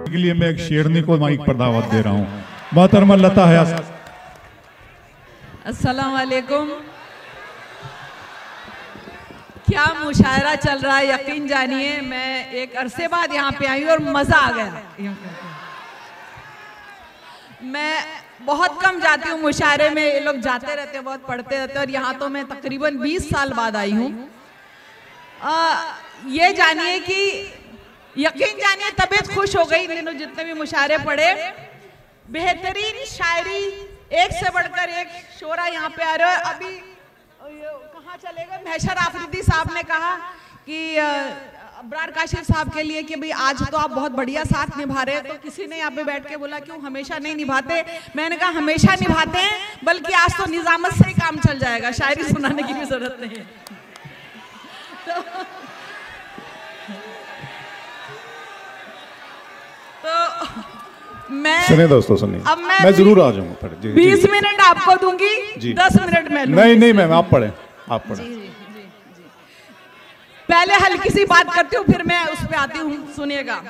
के लिए मैं एक शेरनी को माइक पर दावत दे रहा हूँ। मोहतरमा लता हयात। अस्सलाम वालेकुम। क्या मुशायरा चल रहा है, यकीन जानिए मैं एक अरसे बाद यहाँ पे आई और मजा आ गया। मैं बहुत कम जाती हूँ मुशायरे में, ये लोग जाते रहते हैं, बहुत पढ़ते रहते हैं, और यहाँ तो मैं तकरीबन 20 साल बाद आई हूँ। ये जानिए कि यकीन जानिए तबीयत खुश हो गई। इन दिनों जितने भी मुशायरे पढ़े, बेहतरीन शायरी, एक से बढ़कर एक शोरा यहाँ पे आ रहा है। अभी कहाँ चले गए, महशर आफरीदी साहब ने कहा कि अब्रार काशिफ साहब के लिए कि भाई आज तो आप बहुत बढ़िया साथ निभा रहे हैं। तो किसी ने यहाँ पे बैठ के बोला क्यों हमेशा नहीं निभाते। मैंने कहा हमेशा निभाते हैं, बल्कि आज तो निजामत से ही काम चल जाएगा, शायरी सुनाने की भी जरूरत नहीं है। तो मैं सुनिए दोस्तों, सुनिए, अब मैं जरूर आ जाऊंगा। 20 मिनट आपको दूंगी, 10 मिनट मैं लूंगी। नहीं मैम, आप पढ़े, आप पढ़े। पहले हल्की सी बात करती हूँ, फिर मैं उस पे आती हूँ, सुनिएगा।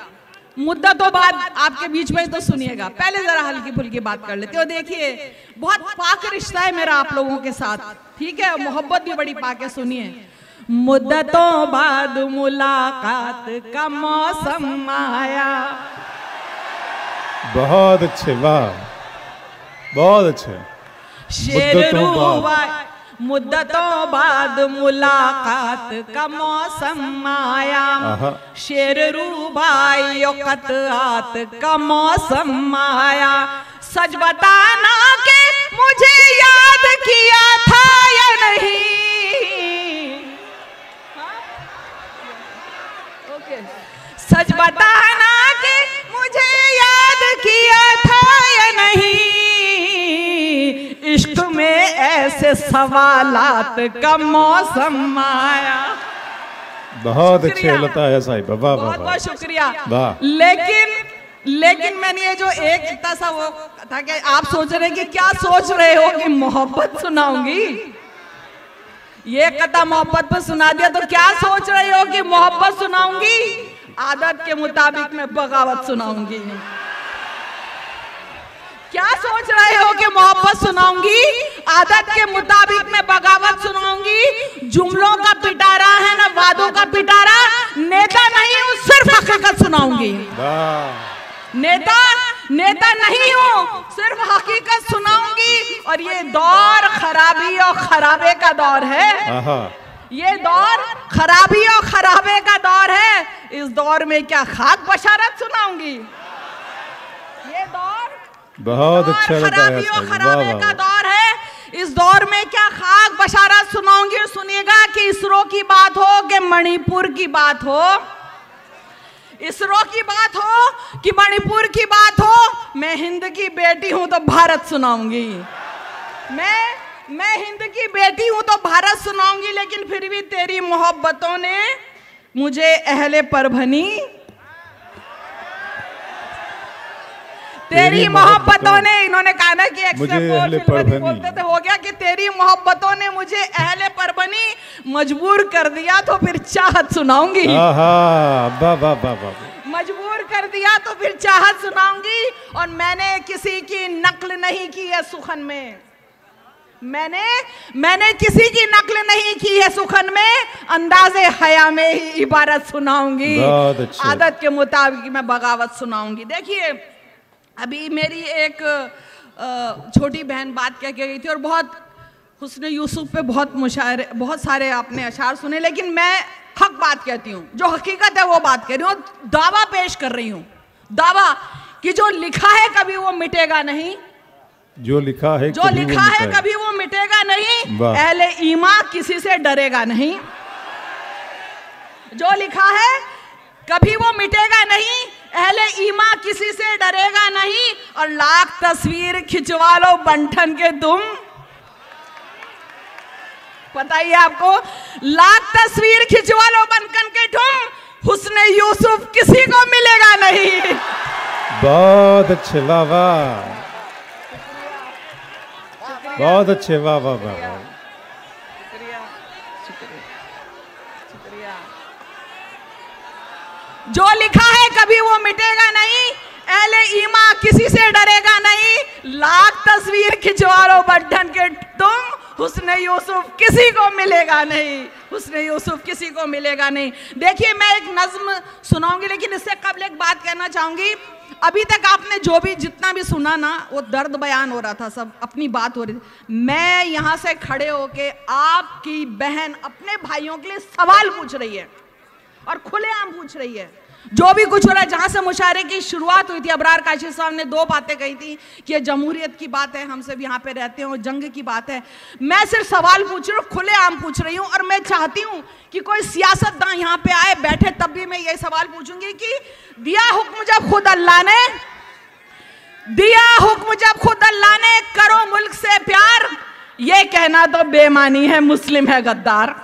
मुद्दतों बाद आपके बीच में तो सुनिएगा, पहले जरा हल्की फुल्की बात कर लेते हो। देखिए बहुत पाक रिश्ता है मेरा आप लोगों के साथ, ठीक है, मोहब्बत भी बड़ी पाक है। सुनिए, मुद्दतों बाद मुलाकात का मौसम आया। बहुत अच्छे, वाह, बहुत अच्छे। मुद्दतों बाद मुलाकात का मौसम आया, शेर रूबाई कतआत का मौसम आया। सच बताना के मुझे याद किया था या नहीं। सच बताना कि मुझे याद किया था या नहीं। इश्क में ऐसे सवालात का मौसम आया। बहुत अच्छे लता है साहिब, वाह बहुत बहुत शुक्रिया। वाह। लेकिन मैंने ये जो एक इतना सा वो था कि आप सोच रहे कि क्या सोच रहे हो कि मोहब्बत सुनाऊंगी, ये कथा मोहब्बत पर सुना दिया तो क्या सोच रहे हो कि मोहब्बत सुनाऊंगी। आदत के मुताबिक मैं बगावत सुनाऊंगी। क्या सोच रहे हो कि मोहब्बत सुनाऊंगी, आदत के मुताबिक मैं बगावत सुनाऊंगी। जुमलों का पिटारा है ना वादों का पिटारा, नेता नहीं हूँ सिर्फ हकीकत सुनाऊंगी। नेता नहीं हूँ, सिर्फ हकीकत सुनाऊंगी। और ये दौर खराबी और खराबे का दौर है। ये दौर खराबी और खराबे का दौर है। इस दौर में क्या खाक बशारत सुनाऊंगी। ये दौर बहुत अच्छा खराबी और खराबे का दौर है। इस दौर में क्या खाक बशारत सुनाऊंगी। सुनिएगा कि इसरो की बात हो कि मणिपुर की बात हो, इसरो की बात हो कि मणिपुर की बात हो, मैं हिंद की बेटी हूं तो भारत सुनाऊंगी। मैं हिंद की बेटी हूं तो भारत सुनाऊंगी। लेकिन फिर भी तेरी मोहब्बतों ने मुझे अहले परभनी, तेरी मोहब्बतों ने, इन्होंने कहा ना कि बोलते थे, हो गया कि तेरी मोहब्बतों ने मुझे अहले परभनी मजबूर कर दिया तो फिर चाहत सुनाऊंगी। मजबूर कर दिया तो फिर चाहत सुनाऊंगी। और मैंने किसी की नकल नहीं की है सुखन में, मैंने किसी की नकल नहीं की है सुखन में, अंदाजे हया में ही इबारत सुनाऊंगी। आदत के मुताबिक मैं बगावत सुनाऊंगी। देखिए अभी मेरी एक छोटी बहन बात कह के गई थी और बहुत हुस्न यूसुफ पे बहुत सारे आपने अशार सुने, लेकिन मैं हक बात कहती हूँ, जो हकीकत है वो बात कह रही हूँ, दावा पेश कर रही हूँ। दावा कि जो लिखा है कभी वो मिटेगा नहीं, जो लिखा है कभी वो मिटेगा नहीं। अहले ईमा किसी से डरेगा नहीं। जो लिखा है कभी वो मिटेगा नहीं, अहले ईमा किसी से डरेगा नहीं। और लाख तस्वीर खिंचवा लो बंठन के तुम, पता ही आपको, लाख तस्वीर खिंचवा लो बनकन के तुम, हुस्न यूसुफ किसी को मिलेगा नहीं। बहुत अच्छे, वाह वाह, बहुत अच्छे, वाह वाह वाह। जो लिखा है कभी वो मिटेगा नहीं, पट्टन के तुम, हुस्न यूसुफ किसी को मिलेगा नहीं, हुस्न यूसुफ किसी को मिलेगा नहीं। देखिए मैं एक नज्म सुनाऊंगी, लेकिन इससे कबल एक बात कहना चाहूंगी। अभी तक आपने जो भी जितना भी सुना ना, वो दर्द बयान हो रहा था, सब अपनी बात हो रही थी। मैं यहाँ से खड़े होके आपकी बहन अपने भाइयों के लिए सवाल पूछ रही है और खुलेआम पूछ रही है। जो भी कुछ हो रहा है, जहां से मुशायरे की शुरुआत हुई थी, अबरार काशी साहब ने 2 बातें कही थी कि ये जमहूरियत की बात है, हम सब यहाँ पे रहते हैं, और जंग की बात है। मैं सिर्फ सवाल पूछ रही हूँ, खुलेआम पूछ रही हूँ, और मैं चाहती हूँ कि कोई सियासतदान यहाँ पे आए बैठे, तब भी मैं यही सवाल पूछूंगी कि दिया हुक्म जब खुद अल्लाह ने, दिया हुक्म जब खुद अल्लाह ने, करो मुल्क से प्यार, ये कहना तो बेमानी है, मुस्लिम है गद्दार।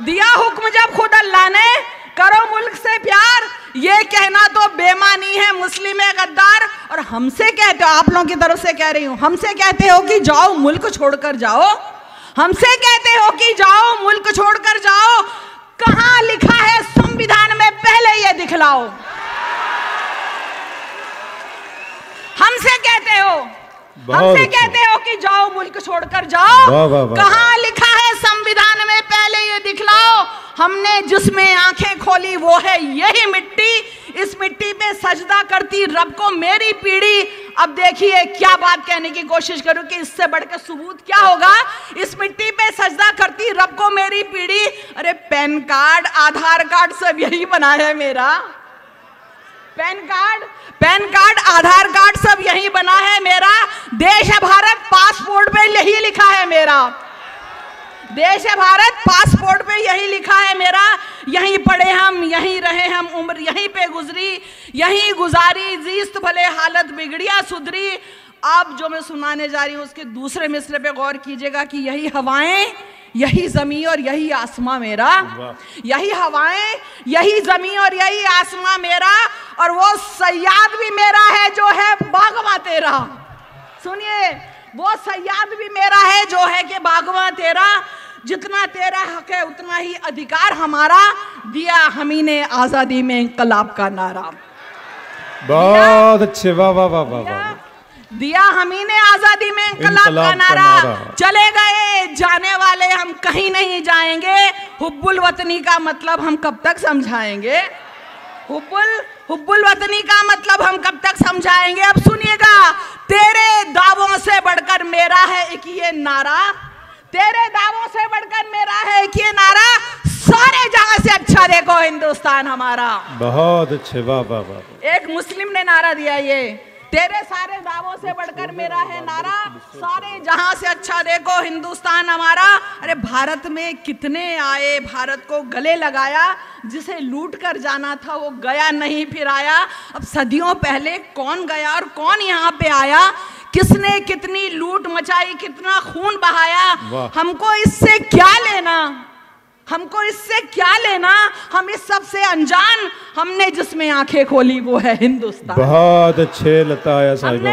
दिया हुक्म जब खुद अल्लाह ने, करो मुल्क से प्यार, ये कहना तो बेमानी है, मुस्लिम है गद्दार। और हमसे कहते हो, आप लोगों की तरफ से कह रही हूं, हमसे कहते हो कि जाओ मुल्क छोड़कर जाओ, हमसे कहते हो कि जाओ मुल्क छोड़कर जाओ। कहां लिखा है संविधान में, पहले ये दिखलाओ। हमसे कहते हो, हमसे कहते हो कि जाओ मुल्क छोड़कर जाओ, कहां लिखा है संविधान में, पहले ये दिखलाओ। हमने जिसमें आंखें खोली वो है यही मिट्टी, इस मिट्टी पे सजदा करती रब को मेरी पीढ़ी। अब देखिए क्या बात कहने की कोशिश करूं कि इससे बढ़कर सबूत क्या होगा। इस मिट्टी पे सजदा करती रब को मेरी पीढ़ी। अरे पैन कार्ड, आधार कार्ड सब यही बना है मेरा, पैन कार्ड, आधार कार्ड सब यही बना है मेरा। देश है भारत, पासपोर्ट पे यही लिखा है मेरा, देश है भारत, पासपोर्ट पे यही लिखा है मेरा। यहीं पढ़े हम, यहीं रहे हम, उम्र यहीं पे गुजरी, यहीं गुजारी, जीस्त भले हालत बिगड़िया सुधरी। अब जो मैं सुनाने जा रही हूँ उसके दूसरे मिसरे पे गौर कीजिएगा कि यही हवाएं, यही जमीन और यही आसमां मेरा, यही हवाएं, यही जमीन और यही आसमां मेरा। और वो सयाद भी मेरा है जो है बागवा तेरा। सुनिए, वो सयाद भी मेरा है जो है कि बागवा तेरा। जितना तेरा हक है उतना ही अधिकार हमारा, दिया हमी ने आजादी में इंकलाब का नारा। बहुत अच्छे, वाह वाह वाह वाह। दिया हमी ने आजादी में इंकलाब का नारा। चले गए जाने वाले हम कहीं नहीं जाएंगे, हुब्बुल वतनी का मतलब हम कब तक समझाएंगे, हुब्बुल वतनी का मतलब हम कब तक समझाएंगे। अब सुनिएगा, तेरे दावों से बढ़कर मेरा है एक ये नारा, तेरे दावों से बढ़कर मेरा है एक ये नारा, सारे जहां से अच्छा देखो हिंदुस्तान हमारा। बहुत अच्छे, वाह वाह वाह। एक मुस्लिम ने नारा दिया, ये तेरे सारे दावों से बढ़कर मेरा है नारा, सारे जहां से अच्छा देखो हिंदुस्तान हमारा। अरे भारत में कितने आए, भारत को गले लगाया, जिसे लूट कर जाना था वो गया नहीं फिर आया। अब सदियों पहले कौन गया और कौन यहाँ पे आया, किसने कितनी लूट मचाई, कितना खून बहाया, हमको इससे क्या लेना, हमको इससे क्या लेना, हम इस सब से अनजान। हमने जिसमें आंखें खोली वो है हिंदुस्तान। बहुत अच्छे लताया साहिबा,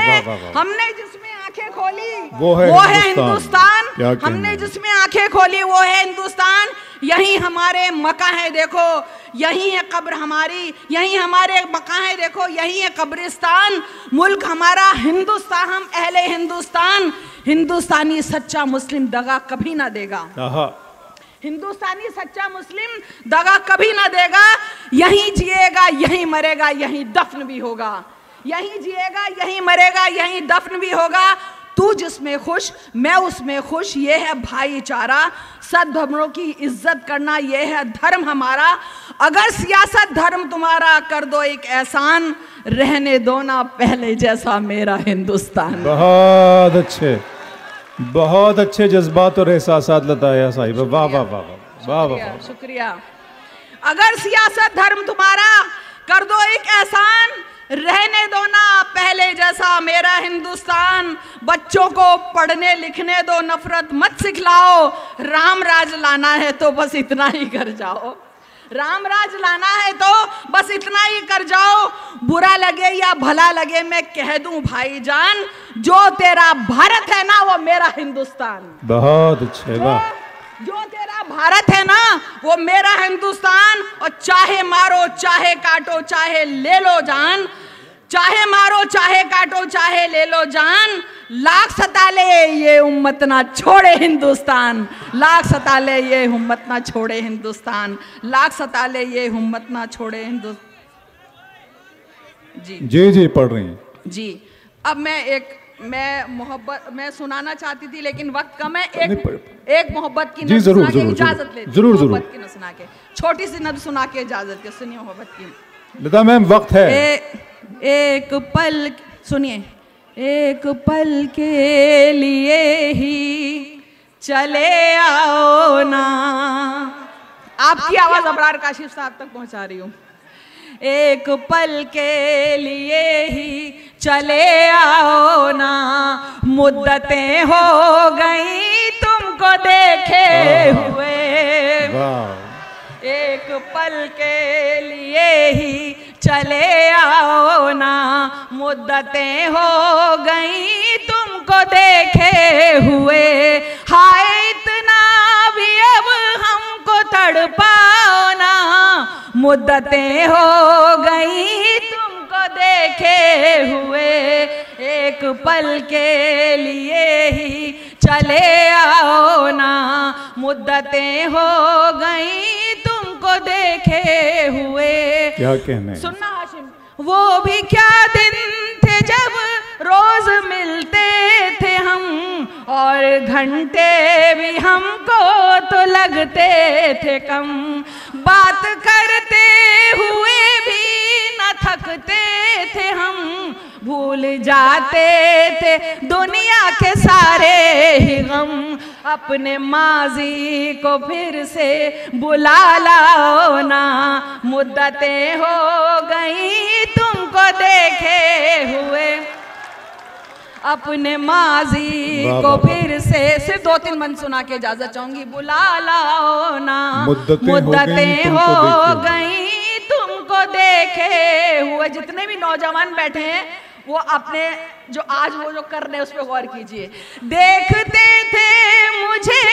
हमने जिसमें आंखें खोली वो है हिंदुस्तान। हमने जिसमें आंखें खोली वो है हिंदुस्तान। यही हमारे मका है देखो, यही है कब्र हमारी, यही हमारे मका है देखो, यही है कब्रिस्तान। मुल्क हमारा हिंदुस्तान, हम अहले हिंदुस्तान। हिंदुस्तानी सच्चा मुस्लिम दगा कभी ना देगा, हिंदुस्तानी सच्चा मुस्लिम दगा कभी ना देगा। यहीं जिएगा, यहीं मरेगा, यहीं दफन भी होगा, यहीं जिएगा, यहीं मरेगा, यहीं दफन भी होगा। तू जिसमें खुश मैं उसमें खुश, ये है भाईचारा। सद्भावनाओं की इज्जत करना ये है धर्म हमारा। अगर सियासत धर्म तुम्हारा, कर दो एक एहसान, रहने दो ना पहले जैसा मेरा हिंदुस्तान। बहुत अच्छे, बहुत अच्छे जज्बात और एहसासात लताया साहिबा, वाह वाह वाह वाह वाह, शुक्रिया। अगर सियासत धर्म तुम्हारा, कर दो एक एहसान, रहने दो ना पहले जैसा मेरा हिंदुस्तान। बच्चों को पढ़ने लिखने दो, नफरत मत सिखलाओ। राम राज लाना है तो बस इतना ही कर जाओ, राम राज लाना है तो बस इतना ही कर जाओ। बुरा लगे या भला लगे मैं कह दूं भाईजान, जो तेरा भारत है ना वो मेरा हिंदुस्तान। बहुत अच्छे, वाह। जो तेरा भारत है ना वो मेरा हिंदुस्तान। और चाहे मारो, चाहे काटो, चाहे ले लो जान, चाहे मारो चाहे काटो चाहे ले लो जान, लाख सता ले ये उम्मत ना छोड़े हिंदुस्तान, लाख सता ले ये उम्मत ना छोड़े हिंदुस्तान, लाख सता ले ये उम्मत ना छोड़े हिंदुस्तान। जी जी जी पढ़ रही हैं जी। अब मैं मोहब्बत मैं सुनाना चाहती थी लेकिन वक्त कम है। एक मोहब्बत की नज़्म सुना के इजाजत लेती, जरूर मोहब्बत की नज़्म सुना के, छोटी सी नज़्म सुना के इजाजत के। सुनिए मोहब्बत की। लता मैम वक्त है। एक पल सुनिए, एक पल के लिए ही चले आओ ना। आपकी आवाज अबरार काशिफ साहब तक पहुंचा रही हूँ। एक पल के लिए ही चले आओ ना, मुद्दतें हो गई तुमको देखे हुए। एक पल के लिए ही चले आओ ना, मुद्दतें हो गई तुमको देखे हुए। हाय इतना भी अब हमको तड़पाओ ना, मुद्दतें हो गई तुमको देखे हुए। एक पल के लिए ही चले आओ ना, मुद्दतें हो गई तुमको देखे हुए। क्या कहने, सुनना हाशिम, वो भी क्या दिन थे जब रोज मिलते थे हम, और घंटे भी हमको तो लगते थे कम। बात करते हुए भी न थकते थे हम, भूल जाते थे दुनिया के सारे ही गम। अपने माजी को फिर से बुला लाओ ना, मुद्दतें हो गई तुमको देखे हुए। अपने माजी को फिर से, सिर्फ 2-3 बंद सुना के इजाजत चाहूंगी। बुला लाओ ना, मुद्दतें हो गई तुमको देखे हुए। जितने भी नौजवान बैठे हैं वो अपने जो आज वो जो कर रहे हैं उस पर गौर कीजिए। देखते थे मुझे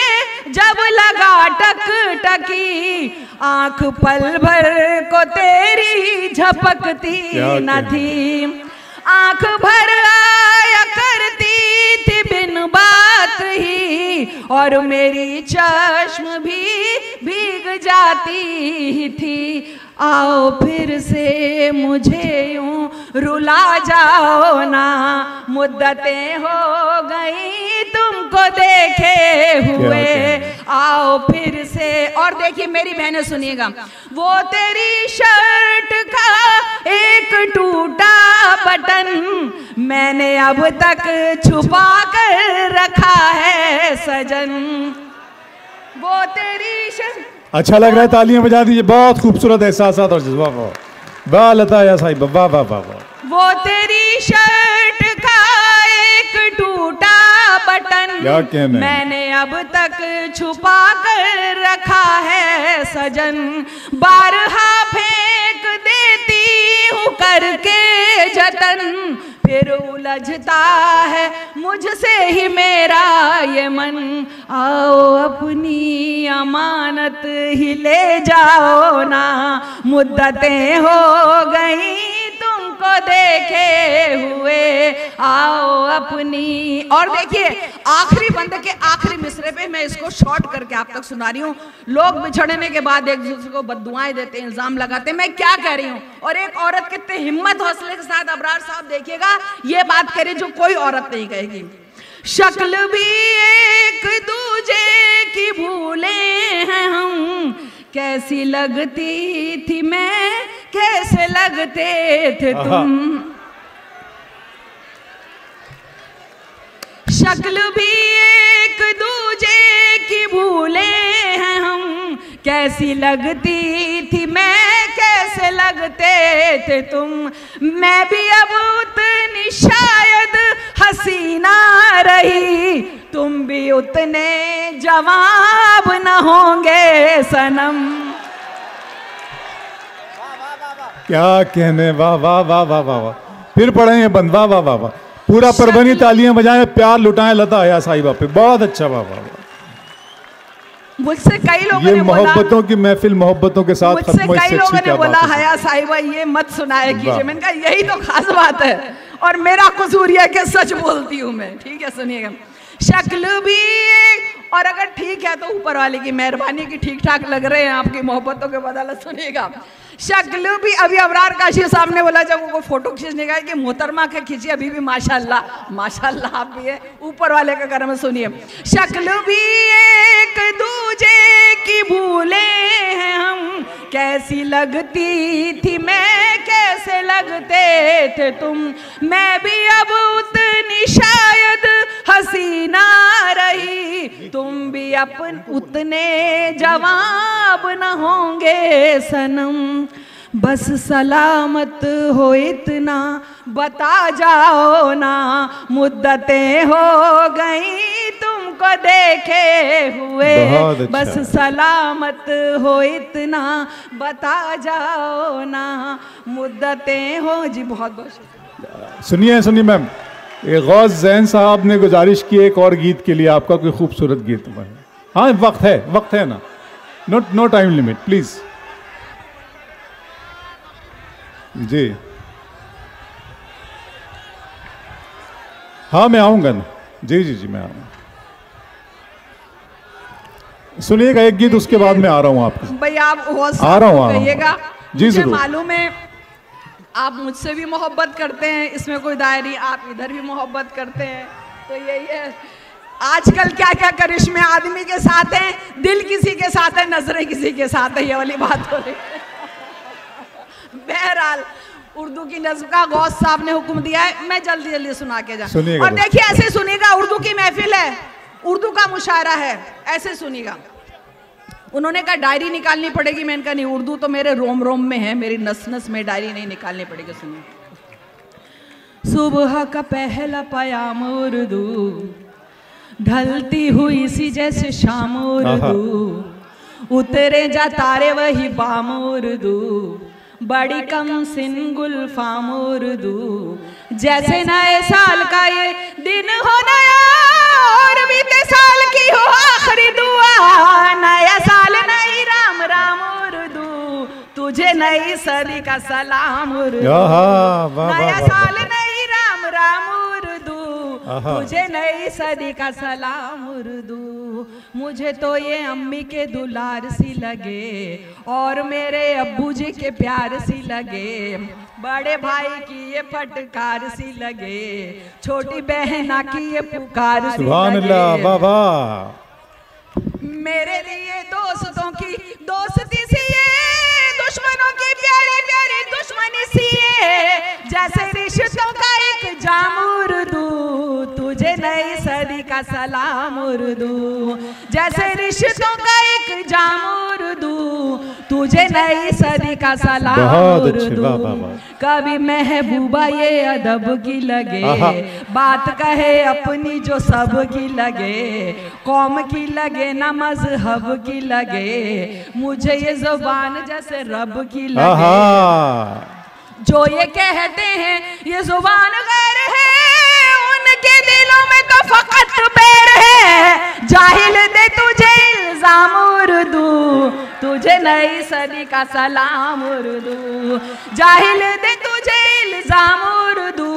जब लगा टक टकी, आंख पल भर को तेरी झपकती न थी। आंख भर आया करती थी बिन बात ही, और मेरी चश्म भी भीग जाती थी। आओ फिर से मुझे यूं रुला जाओ ना, मुद्दतें हो गई तुमको देखे हुए। आओ फिर से। और देखिए मेरी बहनें सुनिएगा, वो तेरी शर्ट का एक टूटा बटन मैंने अब तक छुपा कर रखा है सजन। वो तेरी शर्ट, अच्छा लग रहा है, तालियां बजा दीजिए। बहुत खूबसूरत एहसासात और जज्बा। वाह लता या साहिब, वाह वाह वाह वाह। वो तेरी शर्ट का एक टूटा बटन मैंने अब तक छुपा कर रखा है सजन। बारहा फेंक देती हूँ करके जतन, फिर उलझता है मुझसे ही मेरा ये मन। आओ अपनी अमानत ही ले जाओ ना, मुद्दतें हो गई तुमको देखे हुए। आओ अपनी। और देखिए आखिरी बंदे के आखिरी मिसरे पे मैं इसको शॉर्ट करके आप तक सुना रही हूँ। लोग बिछड़ने के बाद एक दूसरे को बददुआएं देते, इल्जाम लगाते, मैं क्या कह रही हूँ। और एक औरत कितने हिम्मत हौसले के साथ अबरार साहब देखिएगा ये बात करे जो कोई औरत नहीं कहेगी। शक्ल भी एक दूजे की भूले हैं हम, कैसी लगती थी मैं कैसे लगते थे तुम। शक्ल भी एक दूजे की भूले हैं हम, कैसी लगती थी मैं कैसे लगते थे तुम। मैं भी अब उतनी शायद हसीना रही, तुम भी उतने जवाब न होंगे सनम। क्या कहने, वाह वाह वाह वाह वाह वाह। फिर पढ़ेंगे बंद, वाह वाह वाह वाह। पूरा परभनी तालियां बजाएं, प्यार लुटाएं लता या साहिबा पे। बहुत अच्छा, वाह वाह वाह। मुझसे कई लोगों ये ने बोला, मोहब्बतों की महफिल मोहब्बतों के साथ मुझसे खत्म, कई लोगों ने बोला हया साहिबा ये मत सुनाया कीजिए। मैंने कहा यही तो खास बात है, और मेरा कसूर यह कि सच बोलती हूँ मैं। ठीक है, सुनिएगा। शक्ल भी, और अगर ठीक है तो ऊपर वाले की मेहरबानी की ठीक ठाक लग रहे हैं आपकी मोहब्बतों के बदौलत। सुनिएगा, शक्ल भी, अभी अबरार काशी साहब ने बोला जब वो फोटो खींचने का कि मोहतरमा के खींचिए, अभी भी माशाल्लाह माशाल्लाह आप भी है, ऊपर वाले का करम। सुनिए, शक्ल भी एक दूजे की भूले हैं हम, कैसी लगती थी मैं, कैसे लगते थे तुम, मैं भी अब उतनी शायद हसीना रही, तुम भी उतने जवाब न होंगे सनम, बस सलामत हो इतना बता जाओ ना, मुद्दतें हो गई तुमको देखे हुए, बस सलामत हो इतना बता जाओ ना, मुद्दतें हो। जी बहुत बहुत सुनिए सुनिए मैम, गौस जैन साहब ने गुजारिश की एक और गीत के लिए, आपका कोई खूबसूरत गीत। हाँ वक्त है ना, नो टाइम लिमिट प्लीज। जी हाँ मैं आऊंगा ना, जी मैं आऊंगा। सुनिएगा एक गीत, उसके बाद मैं आ रहा हूँ आपके भाई। आप आ रहा हूँ कहिएगा जी जरूर। मालूम है आप मुझसे भी मोहब्बत करते हैं, इसमें कोई दायरी, आप इधर भी मोहब्बत करते हैं, तो यही है आजकल क्या क्या करिश्मे आदमी के साथ हैं, दिल किसी के साथ है, नजरें किसी के साथ है, ये वाली बात हो रही है। बहरहाल उर्दू की नज़्म का गौस साहब ने हुक्म दिया है, मैं जल्दी जल्दी सुना के जाऊँ। और देखिए ऐसे सुनिएगा, उर्दू की महफिल है, उर्दू का मुशायरा है, ऐसे सुनिएगा। उन्होंने कहा डायरी निकालनी पड़ेगी, मैंने कहा नहीं, उर्दू तो मेरे रोम रोम में है, मेरी नस नस में डायरी नहीं निकालनी पड़ेगी। सुनिए। सुबह का पहला पयाम उर्दू, ढलती हुई सी जैसे शाम उर्दू, उतरे जा तारे वही बाम उर्दू, बड़ी कम सिन गुलफाम उर्दू, जैसे नए साल का ये दिन हो नया, और बीते साल की हो आखिरी दुआ, नया साल नई राम राम उर्दू, तुझे नई सदी का सलाम उर्दू, नया साल नई राम राम उर्दू, तुझे नई सदी का सलाम उर्दू, मुझे तो ये अम्मी के दुलार सी लगे, और मेरे अब्बू जी के प्यार सी लगे, बड़े भाई की ये फटकार सी लगे, छोटी बहना की ये पुकार सी लगे, बाबा मेरे लिए दोस्तों की दोस्ती सी है, दुश्मनों की प्यारी प्यारी दुश्मनी सी है, जैसे रिश्तों का एक जाम उर्दू, तुझे नई सदी का सलाम उर्दू, जैसे रिश्तों का एक जाम उर्दू, तुझे नई सदी का सलाम उर्दू, कभी महबूबा ये अदब की लगे, बात कहे अपनी जो सब की लगे, कौम की लगे ना मजहब की लगे, मुझे ये जुबान जैसे रब की लगे, जो ये कहते हैं ये जुबान गैर है, उनके दिलों में तो फकत बैर है, जाहिल दे तुझे इल्जाम उर्दू, तुझे नई सदी का सलाम उर्दू, जाहिल दे तुझे इल्जाम उर्दू,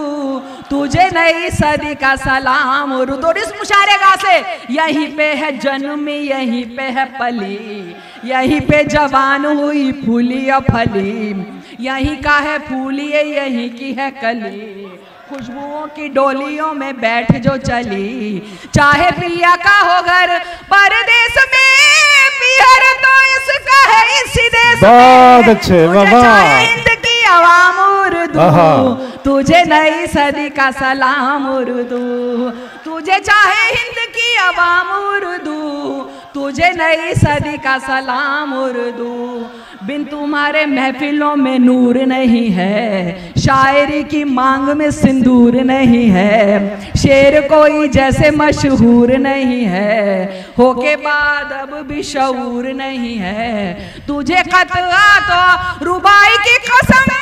तुझे नई सदी का सलाम उर्दू। और इस मुशायरे से यहीं पे है जन्म, यहीं पे है पली, यहीं पे जवान हुई फूली और फली, यहीं का है फूली यहीं की है कली, खुशबुओं की डोलियों में बैठ जो चली, चाहे पिया का हो घर परदेश में, पियर तो इसका है इसी देश में, अच्छे चाहे हिंद की आवाम उर्दू, तुझे नई सदी का सलाम उर्दू, तुझे चाहे हिंद की आवाम उर्दू, तुझे नई सदी का सलाम उर्दू, बिन तुम्हारे महफिलों में नूर नहीं है, शायरी की मांग में सिंदूर नहीं है, शेर कोई जैसे मशहूर नहीं है, होके बाद अब भी शऊर नहीं है, तुझे कतआ तो रुबाई की कसम,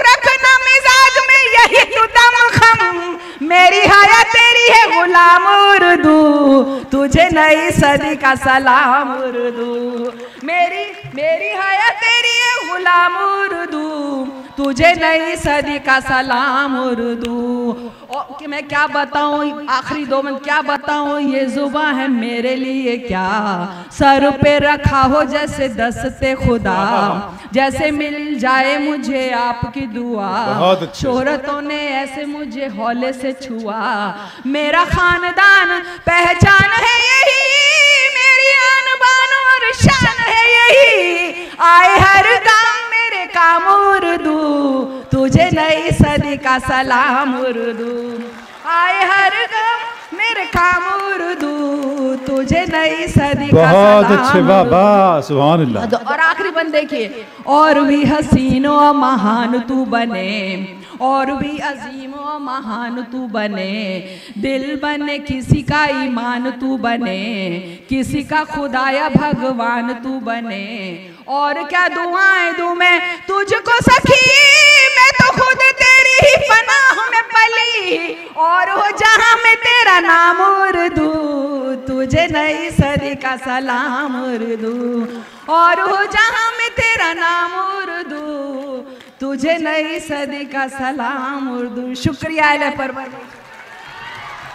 रखना मिजाज में यही तो दम खम, मेरी हया तेरी तेरी है गुलाम उर्दू, तुझे नई सदी का सलाम उर्दू। मेरी हया तेरी है गुलाम उर्दू, तुझे नई सदी का सलाम उर्दू। और कि मैं क्या बताऊं, आखिरी 2 मिनट क्या बताऊं, ये जुबान है मेरे लिए क्या सर पे रखा हो जैसे दस्ते खुदा, जैसे मिल जाए मुझे आपकी दुआ। शोहरतों ने ऐसे मुझे हौले से छुआ, मेरा खानदान पहचान है यही, मेरी आन बान और शान है यही। आए हर काम मेरे काम उर्दू, तुझे नई सदी का सलाम उर्दू। आए हर काम मेरे काम उर्दू, तुझे नई सदी का सलाम। बहुत अच्छे, वाह वाह, सुभान अल्लाह। और आखिरी बंद देखिए, और भी हसीन और महान तू बने, और भी अजीम और महान तू बने, दिल बने किसी का ईमान तू बने, किसी का खुदा या भगवान तू बने। और क्या दुआएं दूं मैं तुझको सखी, मैं तो खुद तेरी ही पनाह में पली, और हो जहां में तेरा नाम उर्दू, तुझे नई सदी का सलाम उर्दू। और हो जहां में तेरा नाम उर्दू, तुझे नई सदी का सलाम उर्दू। शुक्रिया अल्लाह परवर।